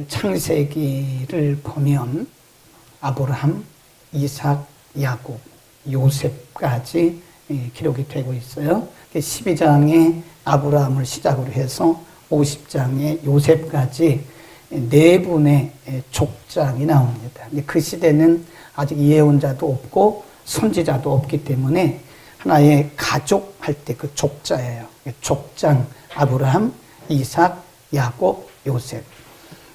창세기를 보면 아브라함, 이삭, 야곱, 요셉까지 기록이 되고 있어요. 12장에 아브라함을 시작으로 해서 50장에 요셉까지 네 분의 족장이 나옵니다. 그 시대는 아직 예언자도 없고 선지자도 없기 때문에 하나의 가족 할 때 그 족자예요. 족장 아브라함, 이삭, 야곱, 요셉.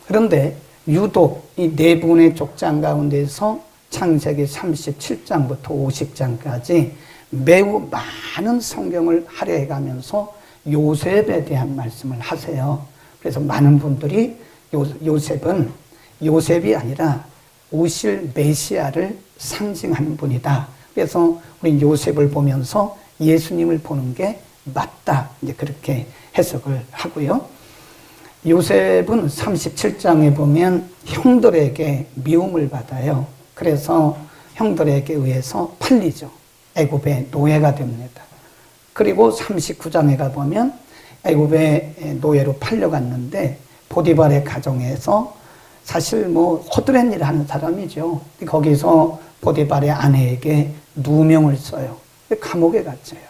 그런데 유독 이 네 분의 족장 가운데서 창세기 37장부터 50장까지 매우 많은 성경을 할애해가면서 요셉에 대한 말씀을 하세요. 그래서 많은 분들이 요셉이 아니라 오실 메시아를 상징하는 분이다. 그래서 우리 요셉을 보면서 예수님을 보는 게 맞다. 이제 그렇게 해석을 하고요. 요셉은 37장에 보면 형들에게 미움을 받아요. 그래서 형들에게 의해서 팔리죠. 애굽의 노예가 됩니다. 그리고 39장에 가보면 애굽의 노예로 팔려갔는데 보디발의 가정에서 사실 허드렛 일을 하는 사람이죠. 거기서 보디발의 아내에게 누명을 써요. 감옥에 갇혀요.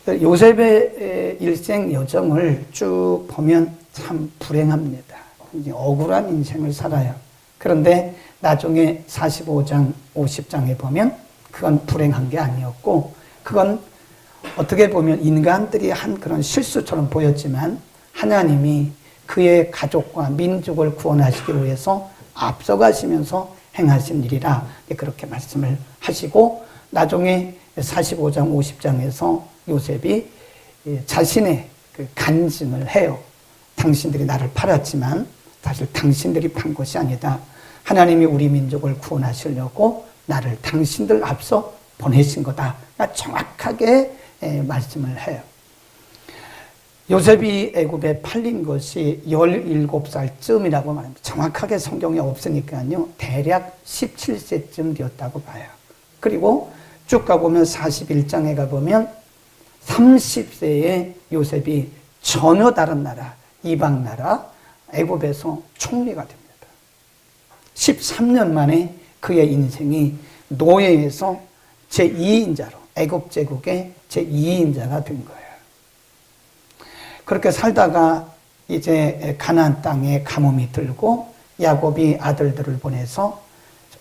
요셉의 일생 여정을 쭉 보면 참 불행합니다. 억울한 인생을 살아요. 그런데 나중에 45장, 50장에 보면 그건 불행한 게 아니었고, 그건 어떻게 보면 인간들이 한 그런 실수처럼 보였지만 하나님이 그의 가족과 민족을 구원하시기 위해서 앞서가시면서 행하신 일이라 그렇게 말씀을 하시고, 나중에 45장, 50장에서 요셉이 자신의 그 간증을 해요. 당신들이 나를 팔았지만 사실 당신들이 판 것이 아니다. 하나님이 우리 민족을 구원하시려고 나를 당신들 앞서 보내신 거다. 그러니까 정확하게 말씀을 해요. 요셉이 애굽에 팔린 것이 17살쯤이라고 말합니다. 정확하게 성경에 없으니까요. 대략 17세쯤 되었다고 봐요. 그리고 쭉 가보면 41장에 가보면 30세에 요셉이 전혀 다른 나라, 이방 나라, 애굽에서 총리가 됩니다. 13년 만에 그의 인생이 노예에서 제2인자로, 애굽 제국의 제2인자가 된 거예요. 그렇게 살다가 이제 가나안 땅에 가뭄이 들고 야곱이 아들들을 보내서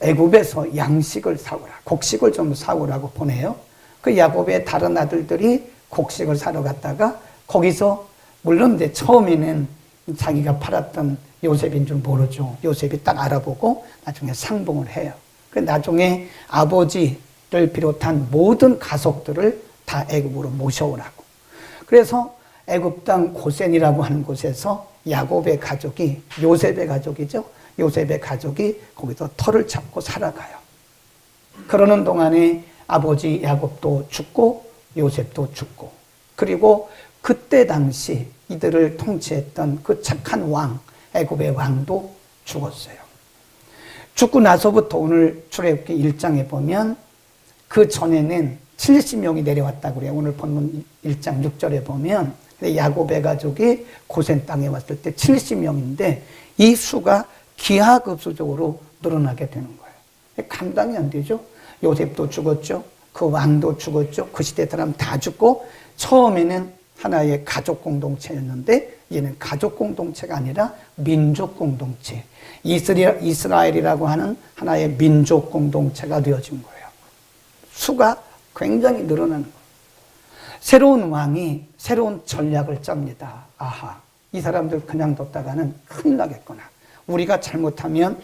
애굽에서 양식을 사오라, 곡식을 좀 사오라고 보내요. 그 야곱의 다른 아들들이 곡식을 사러 갔다가 거기서 물론 이제 처음에는 자기가 팔았던 요셉인 줄 모르죠. 요셉이 딱 알아보고 나중에 상봉을 해요. 그 나중에 아버지를 비롯한 모든 가족들을 다 애굽으로 모셔오라고. 그래서 애굽 땅 고센이라고 하는 곳에서 야곱의 가족이, 요셉의 가족이죠. 요셉의 가족이 거기서 터를 잡고 살아가요. 그러는 동안에 아버지 야곱도 죽고 요셉도 죽고, 그리고 그때 당시 이들을 통치했던 그 착한 왕, 애굽의 왕도 죽었어요. 죽고 나서부터 오늘 출애굽기 1장에 보면 그 전에는 70명이 내려왔다고 그래요. 오늘 본문 1장 6절에 보면 야곱의 가족이 고센 땅에 왔을 때 70명인데 이 수가 기하급수적으로 늘어나게 되는 거예요. 감당이 안 되죠. 요셉도 죽었죠. 그 왕도 죽었죠. 그 시대 사람 다 죽고, 처음에는 하나의 가족 공동체였는데 이제는 가족 공동체가 아니라 민족 공동체, 이스라엘이라고 하는 하나의 민족 공동체가 되어진 거예요. 수가 굉장히 늘어나는 거예요. 새로운 왕이 새로운 전략을 짭니다. 아하, 이 사람들 그냥 뒀다가는 큰일 나겠구나. 우리가 잘못하면,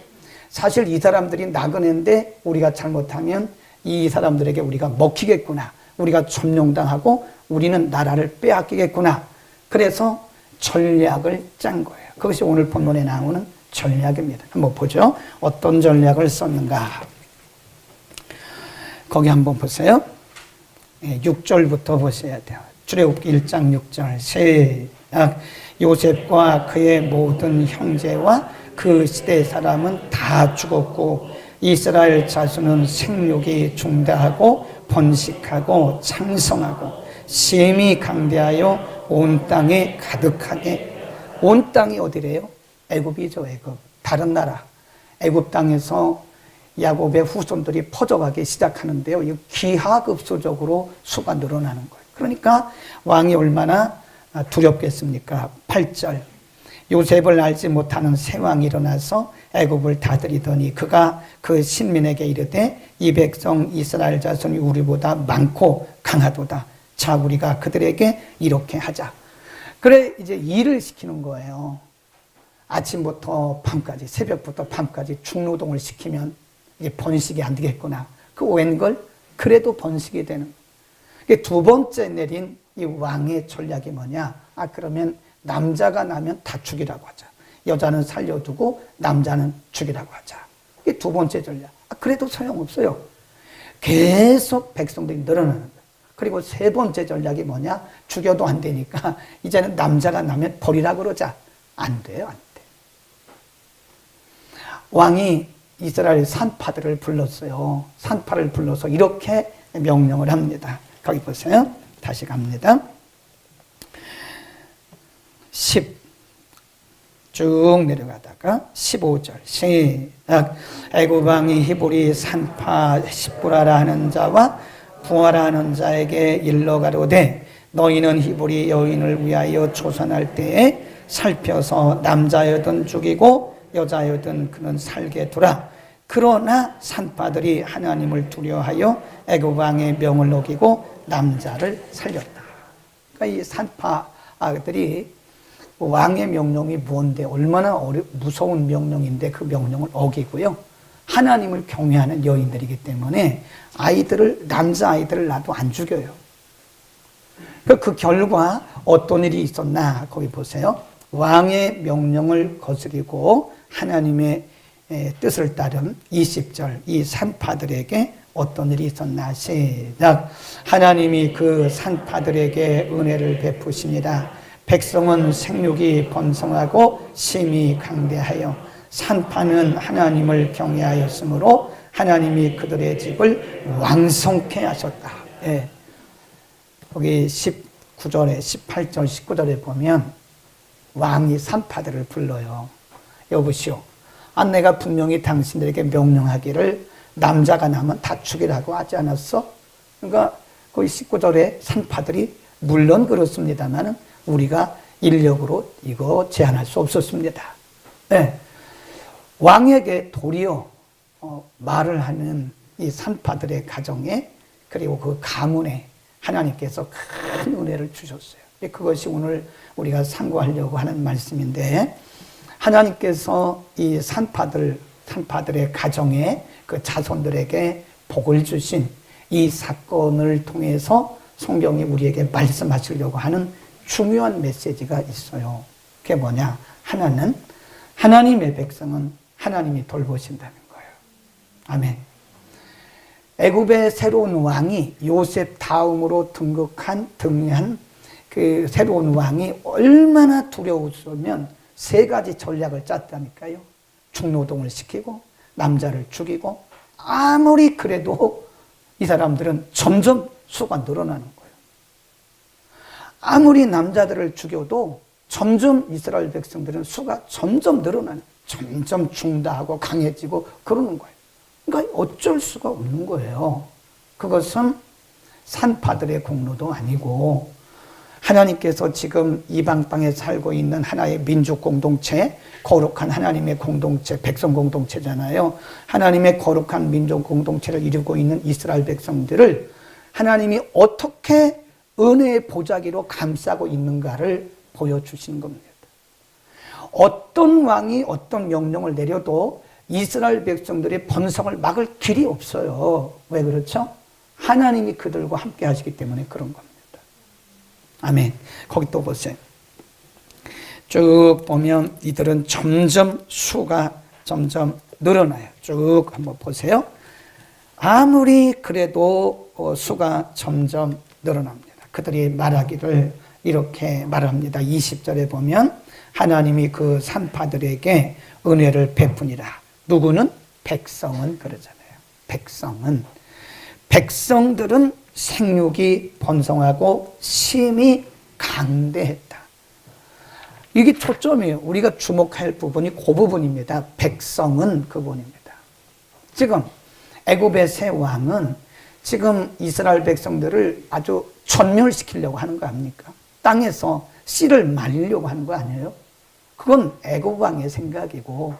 사실 이 사람들이 나그네인데 우리가 잘못하면 이 사람들에게 우리가 먹히겠구나. 우리가 점령당하고 우리는 나라를 빼앗기겠구나. 그래서 전략을 짠 거예요. 그것이 오늘 본문에 나오는 전략입니다. 한번 보죠. 어떤 전략을 썼는가. 거기 한번 보세요. 6절부터 보셔야 돼요. 출애굽기 1장 6절 시작. 요셉과 그의 모든 형제와 그 시대 사람은 다 죽었고 이스라엘 자손은 생육이 중다하고 번식하고 창성하고 심히 강대하여 온 땅에 가득하게. 온 땅이 어디래요? 애굽이죠, 애굽. 다른 나라. 애굽 땅에서 야곱의 후손들이 퍼져가기 시작하는데요. 이 기하급수적으로 수가 늘어나는 거예요. 그러니까 왕이 얼마나 두렵겠습니까? 8절. 요셉을 알지 못하는 새 왕이 일어나서 애굽을 다스리더니 그가 그 신민에게 이르되 이 백성 이스라엘 자손이 우리보다 많고 강하도다. 자, 우리가 그들에게 이렇게 하자. 그래 이제 일을 시키는 거예요. 아침부터 밤까지, 새벽부터 밤까지 중노동을 시키면 이게 번식이 안 되겠구나. 그 웬걸? 그래도 번식이 되는. 두 번째 내린 이 왕의 전략이 뭐냐? 그러면 남자가 나면 다 죽이라고 하자. 여자는 살려두고 남자는 죽이라고 하자. 이게 두 번째 전략. 그래도 소용없어요. 계속 백성들이 늘어나는 거예요. 그리고 세 번째 전략이 뭐냐? 죽여도 안 되니까 이제는 남자가 나면 버리라 그러자. 안 돼요, 안 돼. 왕이 이스라엘 산파들을 불렀어요. 산파를 불러서 이렇게 명령을 합니다. 거기 보세요. 다시 갑니다. 10 쭉 내려가다가 15절 시작. 애굽 왕이 히브리 산파 십부라라 하는 자와 부하라 하는 자에게 일러 가로되 너희는 히브리 여인을 위하여 조선할 때에 살펴서 남자여든 죽이고 여자여든 그는 살게 두라. 그러나 산파들이 하나님을 두려워하여 애굽 왕의 명을 어기고 남자를 살렸다. 그러니까 이 산파들이 왕의 명령이 뭔데 얼마나 무서운 명령인데 그 명령을 어기고요. 하나님을 경외하는 여인들이기 때문에 남자아이들을 낳아도 안 죽여요. 그 결과 어떤 일이 있었나 거기 보세요. 왕의 명령을 거스리고 하나님의 뜻을 따른 20절 이 산파들에게 어떤 일이 있었나 시작. 하나님이 그 산파들에게 은혜를 베푸시니라. 백성은 생육이 번성하고 심히 강대하여 산파는 하나님을 경외하였으므로 하나님이 그들의 집을 왕성케 하셨다. 예. 거기 19절에 18절 19절에 보면 왕이 산파들을 불러요. 여보시오. 내가 분명히 당신들에게 명령하기를 남자가 나면 다 죽이라고 하지 않았어? 그러니까 거기 19절에 산파들이 물론 그렇습니다만 우리가 인력으로 이거 제한할 수 없었습니다. 네. 왕에게 도리어 말을 하는 이 산파들의 가정에 그리고 그 가문에 하나님께서 큰 은혜를 주셨어요. 그것이 오늘 우리가 상고하려고 하는 말씀인데 하나님께서 이 산파들의 가정에 그 자손들에게 복을 주신 이 사건을 통해서 성경이 우리에게 말씀하시려고 하는 중요한 메시지가 있어요. 그게 뭐냐? 하나는 하나님의 백성은 하나님이 돌보신다는 거예요. 아멘. 애굽의 새로운 왕이 요셉 다음으로 등한 그 새로운 왕이 얼마나 두려웠으면 세 가지 전략을 짰다니까요. 중노동을 시키고 남자를 죽이고 아무리 그래도 이 사람들은 점점 수가 늘어나는 거예요. 아무리 남자들을 죽여도 점점 이스라엘 백성들은 수가 점점 늘어나는, 점점 중다하고 강해지고 그러는 거예요. 그러니까 어쩔 수가 없는 거예요. 그것은 산파들의 공로도 아니고 하나님께서 지금 이방 땅에 살고 있는 하나의 민족 공동체, 거룩한 하나님의 공동체, 백성 공동체잖아요. 하나님의 거룩한 민족 공동체를 이루고 있는 이스라엘 백성들을 하나님이 어떻게 은혜의 보자기로 감싸고 있는가를 보여주신 겁니다. 어떤 왕이 어떤 명령을 내려도 이스라엘 백성들의 번성을 막을 길이 없어요. 왜 그렇죠? 하나님이 그들과 함께 하시기 때문에 그런 겁니다. 아멘. 거기 또 보세요. 쭉 보면 이들은 점점 수가 점점 늘어나요. 쭉 한번 보세요. 아무리 그래도 수가 점점 늘어납니다. 그들이 말하기를 이렇게 말합니다. 20절에 보면 하나님이 그 산파들에게 은혜를 베푸니라. 누구는? 백성은 그러잖아요. 백성들은 생육이 번성하고 심히 강대했다. 이게 초점이에요. 우리가 주목할 부분이 그 부분입니다. 백성은 그 부분입니다. 지금 애굽의 새 왕은 지금 이스라엘 백성들을 아주 전멸시키려고 하는 거 아닙니까? 땅에서 씨를 말리려고 하는 거 아니에요? 그건 애굽 왕의 생각이고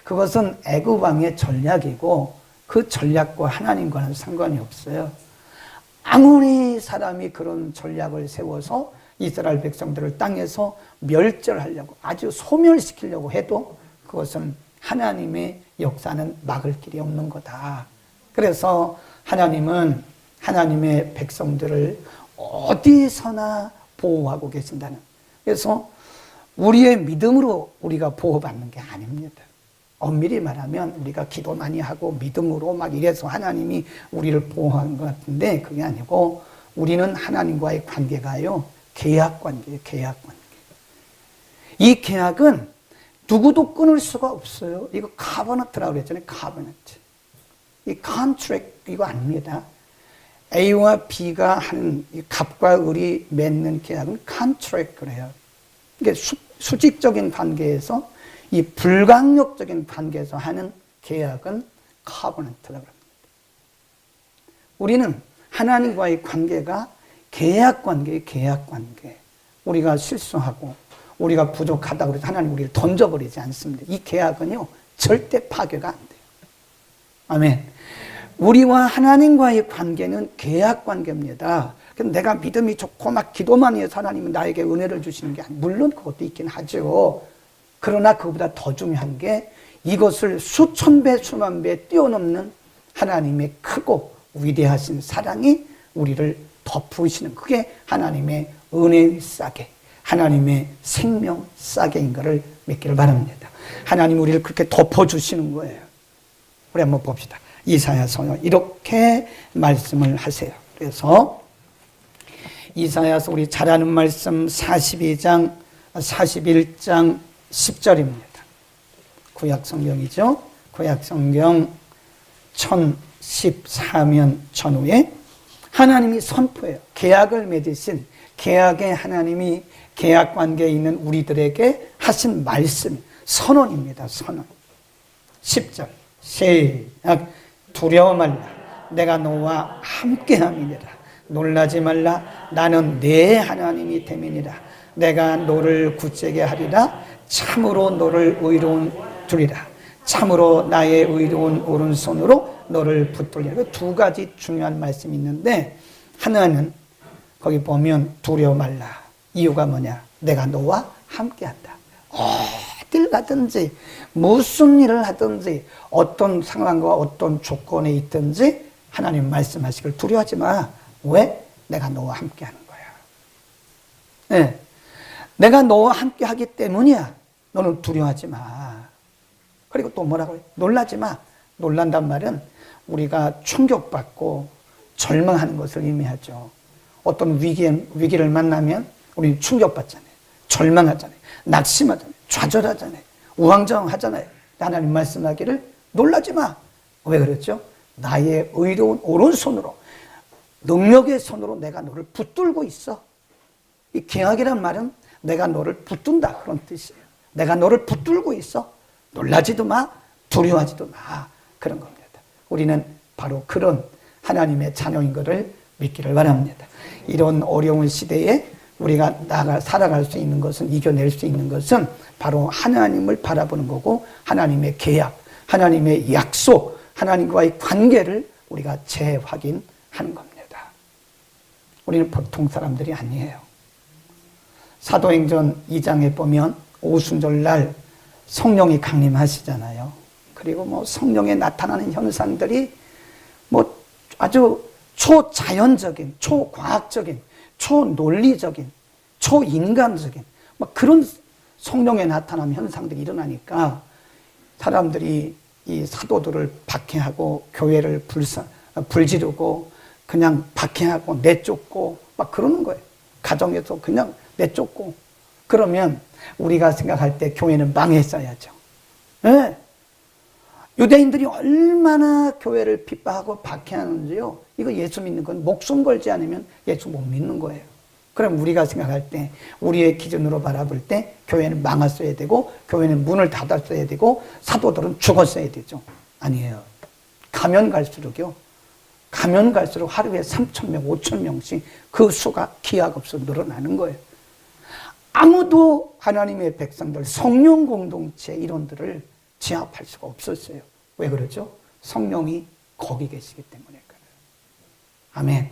그것은 애굽 왕의 전략이고 그 전략과 하나님과는 상관이 없어요. 아무리 사람이 그런 전략을 세워서 이스라엘 백성들을 땅에서 멸절하려고 아주 소멸시키려고 해도 그것은 하나님의 역사는 막을 길이 없는 거다. 그래서 하나님은 하나님의 백성들을 어디서나 보호하고 계신다는. 그래서 우리의 믿음으로 우리가 보호받는 게 아닙니다. 엄밀히 말하면 우리가 기도 많이 하고 믿음으로 막 이래서 하나님이 우리를 보호하는 것 같은데 그게 아니고 우리는 하나님과의 관계가요. 계약관계예요. 계약관계. 이 계약은 누구도 끊을 수가 없어요. 이거 카버넌트라고 그랬잖아요. 카버넌트. 이 컨트랙트 이거 아닙니다. A와 B가 하는 갑과 을이 맺는 계약은 컨트랙트래요. 이게 수직적인 관계에서 이 불강력적인 관계에서 하는 계약은 카버넌트라고 합니다. 우리는 하나님과의 관계가 계약관계예요. 계약관계. 우리가 실수하고 우리가 부족하다고 해서 하나님 우리를 던져버리지 않습니다. 이 계약은요 절대 파괴가 안 돼요. 아멘. 우리와 하나님과의 관계는 계약관계입니다. 내가 믿음이 좋고 막 기도만 해서 하나님은 나에게 은혜를 주시는 게 아니에요. 물론 그것도 있긴 하죠. 그러나 그보다 더 중요한 게 이것을 수천 배 수만 배 뛰어넘는 하나님의 크고 위대하신 사랑이 우리를 덮으시는 그게 하나님의 은혜의 싸게 하나님의 생명 싸게인 것을 믿기를 바랍니다. 하나님 우리를 그렇게 덮어주시는 거예요. 우리 한번 봅시다. 이사야서 이렇게 말씀을 하세요. 그래서 이사야서 우리 잘 아는 말씀 42장 41장 10절입니다. 구약성경이죠. 구약성경 1014면 전후에 하나님이 선포해요. 계약을 맺으신 계약의 하나님이 계약관계에 있는 우리들에게 하신 말씀 선언입니다. 선언 10절 시작. 두려워 말라 내가 너와 함께함이니라. 놀라지 말라 나는 내 하나님이 됨이니라. 내가 너를 굳세게 하리라. 참으로 너를 의로운 두리라. 참으로 나의 의로운 오른손으로 너를 붙들리라. 두 가지 중요한 말씀이 있는데 하나는 거기 보면 두려워 말라. 이유가 뭐냐? 내가 너와 함께한다. 어딜 가든지 무슨 일을 하든지 어떤 상황과 어떤 조건에 있든지 하나님 말씀하시길 두려워하지 마. 왜? 내가 너와 함께하는 거야. 네. 내가 너와 함께하기 때문이야. 너는 두려워하지 마. 그리고 또 뭐라고 해요? 놀라지 마. 놀란단 말은 우리가 충격받고 절망하는 것을 의미하죠. 어떤 위기를 만나면 우리는 충격받잖아요. 절망하잖아요. 낙심하잖아요. 좌절하잖아요. 우왕좌왕하잖아요. 하나님 말씀하기를 놀라지 마. 왜 그랬죠? 나의 의로운 오른손으로 능력의 손으로 내가 너를 붙들고 있어. 이 계약이란 말은 내가 너를 붙든다 그런 뜻이에요. 내가 너를 붙들고 있어. 놀라지도 마. 두려워하지도 마. 그런 겁니다. 우리는 바로 그런 하나님의 자녀인 것을 믿기를 바랍니다. 이런 어려운 시대에 우리가 살아갈 수 있는 것은 이겨낼 수 있는 것은 바로 하나님을 바라보는 거고 하나님의 계약, 하나님의 약속, 하나님과의 관계를 우리가 재확인하는 겁니다. 우리는 보통 사람들이 아니에요. 사도행전 2장에 보면 오순절날 성령이 강림하시잖아요. 그리고 성령에 나타나는 현상들이 아주 초자연적인, 초과학적인, 초논리적인, 초인간적인 그런 성령에 나타나는 현상들이 일어나니까 사람들이 이 사도들을 박해하고 교회를 불지르고 그냥 박해하고 내쫓고 막 그러는 거예요. 가정에서 그냥 내쫓고 그러면 우리가 생각할 때 교회는 망했어야죠. 네. 유대인들이 얼마나 교회를 핍박하고 박해하는지요. 이거 예수 믿는 건 목숨 걸지 않으면 예수 못 믿는 거예요. 그럼 우리가 생각할 때, 우리의 기준으로 바라볼 때 교회는 망했어야 되고 교회는 문을 닫았어야 되고 사도들은 죽었어야 되죠. 아니에요. 가면 갈수록요. 가면 갈수록 하루에 3,000명, 5,000명씩 그 수가 기하급수 늘어나는 거예요. 아무도 하나님의 백성들, 성령 공동체 이론들을 제압할 수가 없었어요. 왜 그러죠? 성령이 거기 계시기 때문에 그래요. 아멘.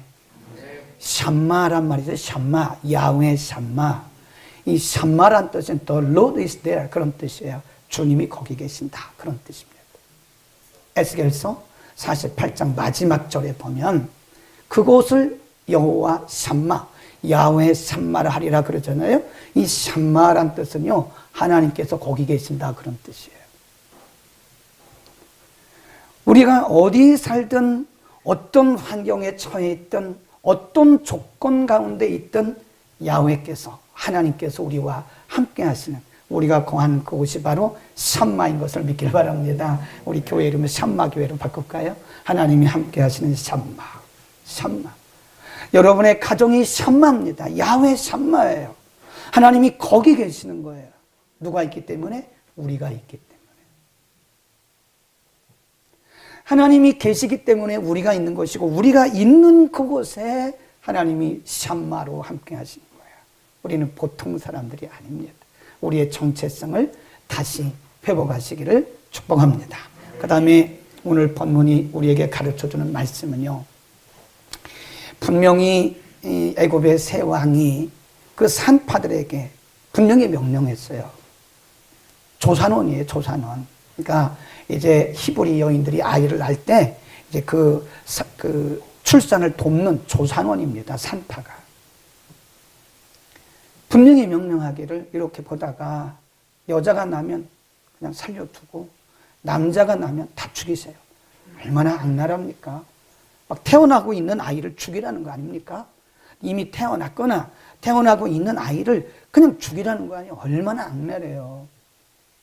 샴마란 말이죠. 샴마, 야훼 샴마. 이 샴마란 뜻은 The Lord is there 그런 뜻이에요. 주님이 거기 계신다 그런 뜻입니다. 에스겔서 48장 마지막 절에 보면 그곳을 여호와 샴마, 야훼 샴마를 하리라 그러잖아요. 이 샴마란 뜻은요, 하나님께서 거기 계신다 그런 뜻이에요. 우리가 어디 살든 어떤 환경에 처해 있든 어떤 조건 가운데 있든 야훼께서, 하나님께서 우리와 함께 하시는, 우리가 거하는 그곳이 바로 샴마인 것을 믿길 바랍니다. 우리 교회 이름을 샴마 교회로 바꿀까요? 하나님이 함께 하시는 샴마, 샴마. 여러분의 가정이 샴마입니다. 야훼 샴마예요. 하나님이 거기 계시는 거예요. 누가 있기 때문에? 우리가 있기 때문에. 하나님이 계시기 때문에 우리가 있는 것이고, 우리가 있는 그곳에 하나님이 샴마로 함께 하시는 거예요. 우리는 보통 사람들이 아닙니다. 우리의 정체성을 다시 회복하시기를 축복합니다. 그 다음에 오늘 본문이 우리에게 가르쳐주는 말씀은요, 분명히 이 애굽의 새 왕이 그 산파들에게 분명히 명령했어요. 조산원이에요, 조산원. 그러니까 이제 히브리 여인들이 아이를 낳을 때 이제 그 출산을 돕는 조산원입니다, 산파가. 분명히 명령하기를 이렇게 보다가 여자가 나면 그냥 살려두고 남자가 나면 다 죽이세요. 얼마나 악랄합니까? 막 태어나고 있는 아이를 죽이라는 거 아닙니까? 이미 태어났거나 태어나고 있는 아이를 그냥 죽이라는 거 아니에요? 얼마나 악랄해요.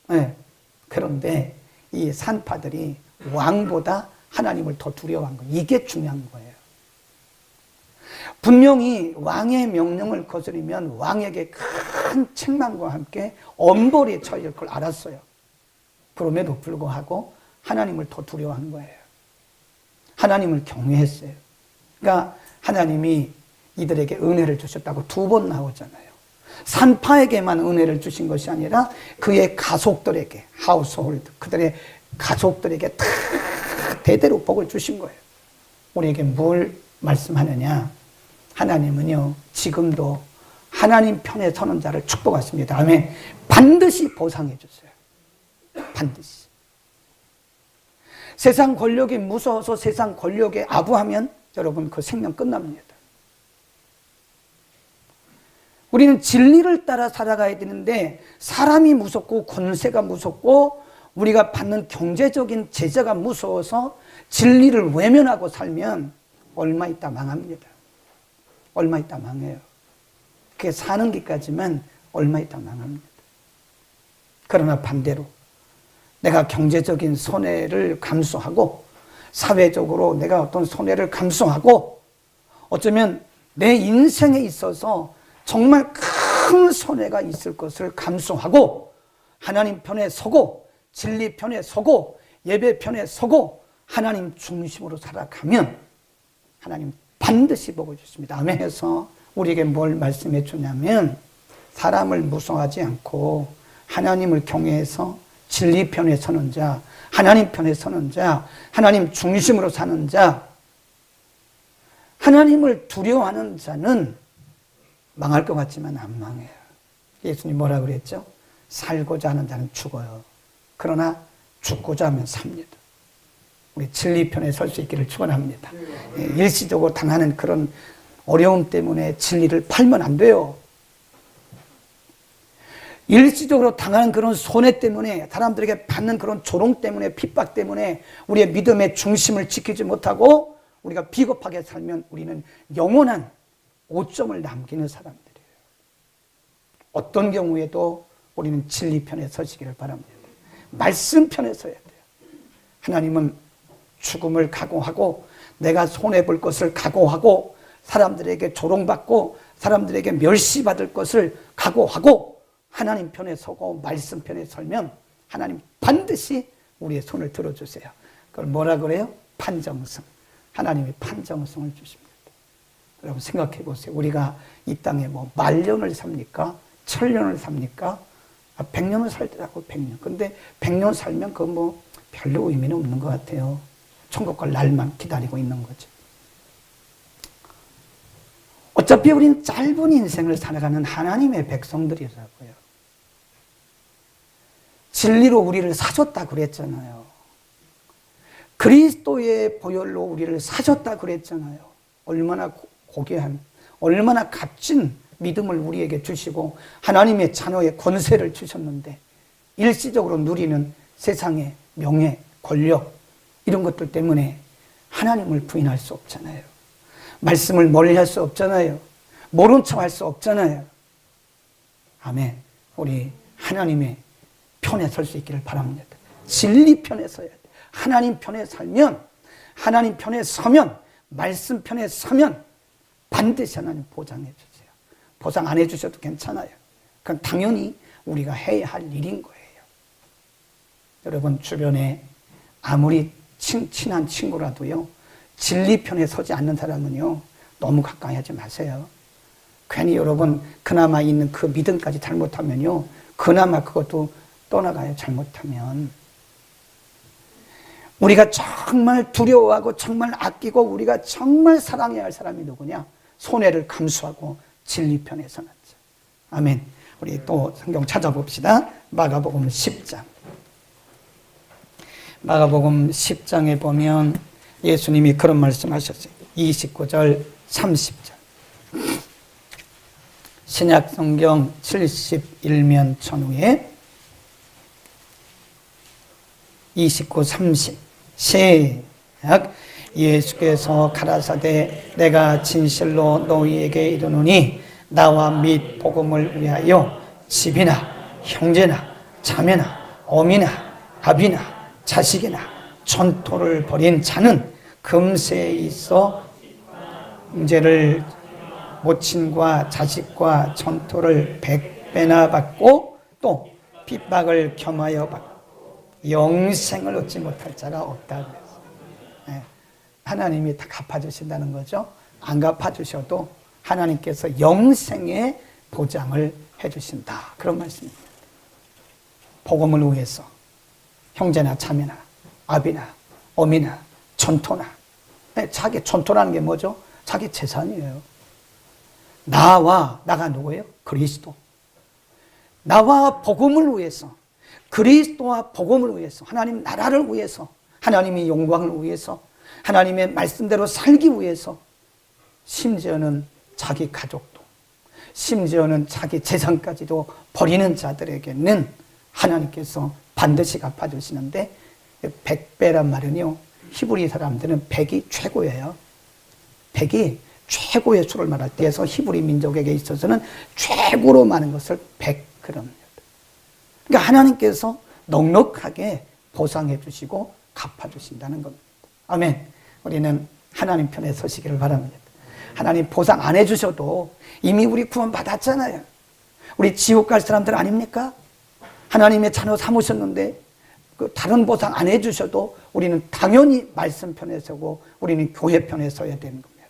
네. 그런데 이 산파들이 왕보다 하나님을 더 두려워한 거예요. 이게 중요한 거예요. 분명히 왕의 명령을 거스르면 왕에게 큰 책망과 함께 엄벌에 처할 걸 알았어요. 그럼에도 불구하고 하나님을 더 두려워한 거예요. 하나님을 경외했어요. 그러니까 하나님이 이들에게 은혜를 주셨다고 2번 나오잖아요. 산파에게만 은혜를 주신 것이 아니라 그의 가족들에게, 하우스홀드, 그들의 가족들에게 다 대대로 복을 주신 거예요. 우리에게 뭘 말씀하느냐? 하나님은요, 지금도 하나님 편에 서는 자를 축복하십니다. 아멘. 반드시 보상해 주세요. 반드시. 세상 권력이 무서워서 세상 권력에 아부하면 여러분 그 생명 끝납니다. 우리는 진리를 따라 살아가야 되는데 사람이 무섭고 권세가 무섭고 우리가 받는 경제적인 제재가 무서워서 진리를 외면하고 살면 얼마 있다 망합니다. 얼마 있다 망해요. 그게 사는 길까지만 얼마 있다 망합니다. 그러나 반대로 내가 경제적인 손해를 감수하고 사회적으로 내가 어떤 손해를 감수하고 어쩌면 내 인생에 있어서 정말 큰 손해가 있을 것을 감수하고 하나님 편에 서고 진리 편에 서고 예배 편에 서고 하나님 중심으로 살아가면 하나님 반드시 복을 주십니다. 아멘. 해서 우리에게 뭘 말씀해 주냐면 사람을 무서워하지 않고 하나님을 경외해서 진리 편에 서는 자, 하나님 편에 서는 자, 하나님 중심으로 사는 자, 하나님을 두려워하는 자는 망할 것 같지만 안 망해요. 예수님 뭐라 그랬죠? 살고자 하는 자는 죽어요. 그러나 죽고자 하면 삽니다. 우리 진리 편에 설 수 있기를 축원합니다. 일시적으로 당하는 그런 어려움 때문에 진리를 팔면 안 돼요. 일시적으로 당하는 그런 손해 때문에 사람들에게 받는 그런 조롱 때문에 핍박 때문에 우리의 믿음의 중심을 지키지 못하고 우리가 비겁하게 살면 우리는 영원한 오점을 남기는 사람들이에요. 어떤 경우에도 우리는 진리 편에 서시기를 바랍니다. 말씀 편에 서야 돼요. 하나님은 죽음을 각오하고 내가 손해볼 것을 각오하고 사람들에게 조롱받고 사람들에게 멸시받을 것을 각오하고 하나님 편에 서고 말씀 편에 설면 하나님 반드시 우리의 손을 들어주세요. 그걸 뭐라 그래요? 판정승. 하나님이 판정승을 주십니다. 여러분 생각해 보세요. 우리가 이 땅에 뭐 말년을 삽니까? 천년을 삽니까? 100년을 살더라고, 100년. 근데 100년 살면 그거 뭐 별로 의미는 없는 것 같아요. 천국 갈 날만 기다리고 있는 거죠. 어차피 우리는 짧은 인생을 살아가는 하나님의 백성들이라고요. 진리로 우리를 사줬다 그랬잖아요. 그리스도의 보혈로 우리를 사줬다 그랬잖아요. 얼마나 고귀한, 얼마나 값진 믿음을 우리에게 주시고 하나님의 자녀의 권세를 주셨는데 일시적으로 누리는 세상의 명예, 권력 이런 것들 때문에 하나님을 부인할 수 없잖아요. 말씀을 멀리할 수 없잖아요. 모른 척 할 수 없잖아요. 아멘. 우리 하나님의 편에 설 수 있기를 바랍니다. 진리 편에 서야 돼. 하나님 편에 살면, 하나님 편에 서면, 말씀 편에 서면 반드시 하나님 보장해 주세요. 보상 안 해주셔도 괜찮아요. 그건 당연히 우리가 해야 할 일인 거예요. 여러분 주변에 아무리 친한 친구라도요, 진리 편에 서지 않는 사람은요, 너무 가까이 하지 마세요. 괜히 여러분 그나마 있는 그 믿음까지 잘못하면요, 그나마 그것도 떠나가요. 잘못하면. 우리가 정말 두려워하고 정말 아끼고 우리가 정말 사랑해야 할 사람이 누구냐? 손해를 감수하고 진리 편에 서놨죠. 아멘. 우리 또 성경 찾아봅시다. 마가복음 10장. 마가복음 10장에 보면 예수님이 그런 말씀하셨어요. 29절 30절. 신약 성경 71면 전후에 29, 30 시작. 예수께서 가라사대 내가 진실로 너희에게 이르노니 나와 및 복음을 위하여 집이나 형제나 자매나 어미나 아비나 자식이나 전토를 벌인 자는 금세에 있어 형제를 모친과 자식과 전토를 100배나 받고 또 핍박을 겸하여 받고 영생을 얻지 못할 자가 없다고 했어요. 네. 하나님이 다 갚아주신다는 거죠. 안 갚아주셔도 하나님께서 영생의 보장을 해주신다. 그런 말씀입니다. 복음을 위해서 형제나 자매나 아비나 어미나 전토나, 네, 자기 전토라는 게 뭐죠? 자기 재산이에요. 나가 누구예요? 그리스도. 나와 복음을 위해서, 그리스도와 복음을 위해서, 하나님 나라를 위해서, 하나님의 영광을 위해서, 하나님의 말씀대로 살기 위해서, 심지어는 자기 가족도, 심지어는 자기 재산까지도 버리는 자들에게는 하나님께서 반드시 갚아주시는데 100배란 말은요, 히브리 사람들은 100이 최고예요. 100이 최고의 수를 말할 때에서 히브리 민족에게 있어서는 최고로 많은 것을 100 그럽니다. 그러니까 하나님께서 넉넉하게 보상해 주시고 갚아 주신다는 겁니다. 아멘. 우리는 하나님 편에 서시기를 바랍니다. 하나님 보상 안 해주셔도 이미 우리 구원 받았잖아요. 우리 지옥 갈 사람들 아닙니까? 하나님의 자녀 삼으셨는데 그 다른 보상 안 해주셔도 우리는 당연히 말씀 편에 서고 우리는 교회 편에 서야 되는 겁니다.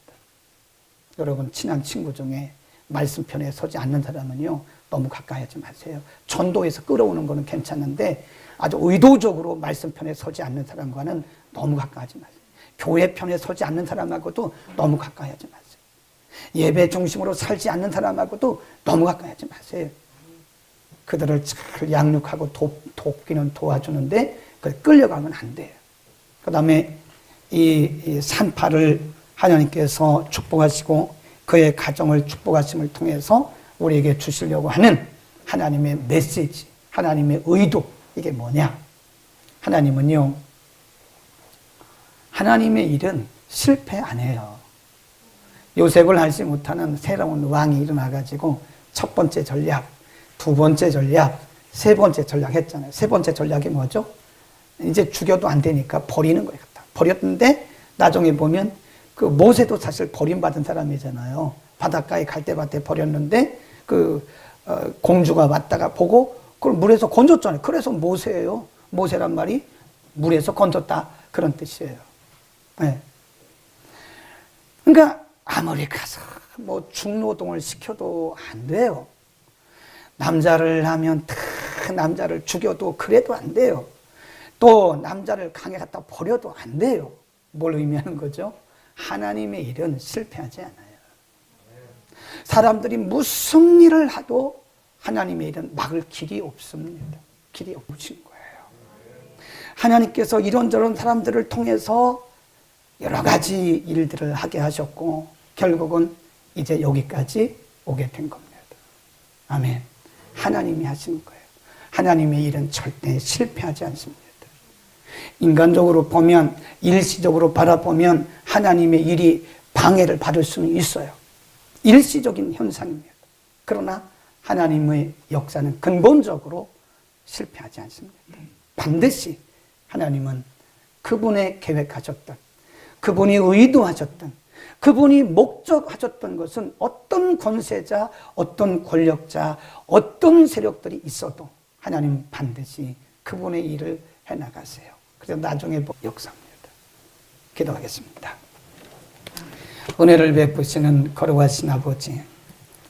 여러분 친한 친구 중에 말씀 편에 서지 않는 사람은요, 너무 가까이 하지 마세요. 전도에서 끌어오는 거는 괜찮은데 아주 의도적으로 말씀 편에 서지 않는 사람과는 너무 가까이 하지 마세요. 교회 편에 서지 않는 사람하고도 너무 가까이 하지 마세요. 예배 중심으로 살지 않는 사람하고도 너무 가까이 하지 마세요. 그들을 잘 양육하고 돕기는 도와주는데 끌려가면 안 돼요. 그 다음에 이 산파를 하나님께서 축복하시고 그의 가정을 축복하심을 통해서 우리에게 주시려고 하는 하나님의 메시지, 하나님의 의도, 이게 뭐냐? 하나님은요, 하나님의 일은 실패 안 해요. 요셉을 알지 못하는 새로운 왕이 일어나가지고 첫 번째 전략, 두 번째 전략, 세 번째 전략 했잖아요. 세 번째 전략이 뭐죠? 이제 죽여도 안 되니까 버리는 거예요. 버렸는데 나중에 보면 그 모세도 사실 버림받은 사람이잖아요. 바닷가에 갈대밭에 버렸는데 공주가 왔다가 보고 그걸 물에서 건졌잖아요. 그래서 모세예요. 모세란 말이 물에서 건졌다 그런 뜻이에요. 네. 그러니까 아무리 가서 뭐 중노동을 시켜도 안 돼요. 남자를 하면 다 남자를 죽여도 그래도 안 돼요. 또 남자를 강에 갖다 버려도 안 돼요. 뭘 의미하는 거죠? 하나님의 일은 실패하지 않아요. 사람들이 무슨 일을 하도 하나님의 일은 막을 길이 없습니다. 길이 없으신 거예요. 하나님께서 이런저런 사람들을 통해서 여러 가지 일들을 하게 하셨고 결국은 이제 여기까지 오게 된 겁니다. 아멘. 하나님이 하신 거예요. 하나님의 일은 절대 실패하지 않습니다. 인간적으로 보면, 일시적으로 바라보면 하나님의 일이 방해를 받을 수는 있어요. 일시적인 현상입니다. 그러나 하나님의 역사는 근본적으로 실패하지 않습니다. 반드시 하나님은 그분의 계획하셨던, 그분이 의도하셨던, 그분이 목적하셨던 것은 어떤 권세자, 어떤 권력자, 어떤 세력들이 있어도 하나님 반드시 그분의 일을 해나가세요. 그래서 나중에 역사입니다. 기도하겠습니다. 은혜를 베푸시는 거룩하신 아버지,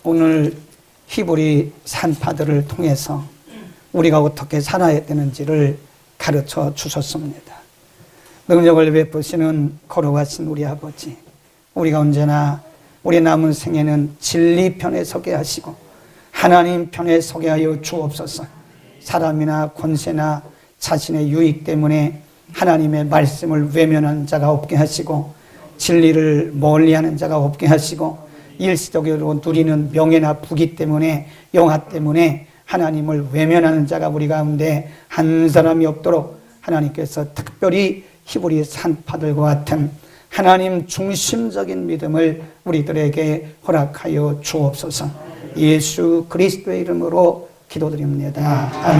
오늘 히브리 산파들을 통해서 우리가 어떻게 살아야 되는지를 가르쳐 주셨습니다. 능력을 베푸시는 거룩하신 우리 아버지, 우리가 언제나 우리 남은 생에는 진리 편에 서게 하시고 하나님 편에 서게 하여 주옵소서. 사람이나 권세나 자신의 유익 때문에 하나님의 말씀을 외면한 자가 없게 하시고 진리를 멀리하는 자가 없게 하시고 일시적으로 누리는 명예나 부귀 때문에 영화 때문에 하나님을 외면하는 자가 우리 가운데 한 사람이 없도록 하나님께서 특별히 히브리 산파들과 같은 하나님 중심적인 믿음을 우리들에게 허락하여 주옵소서. 예수 그리스도의 이름으로 기도드립니다. 아멘.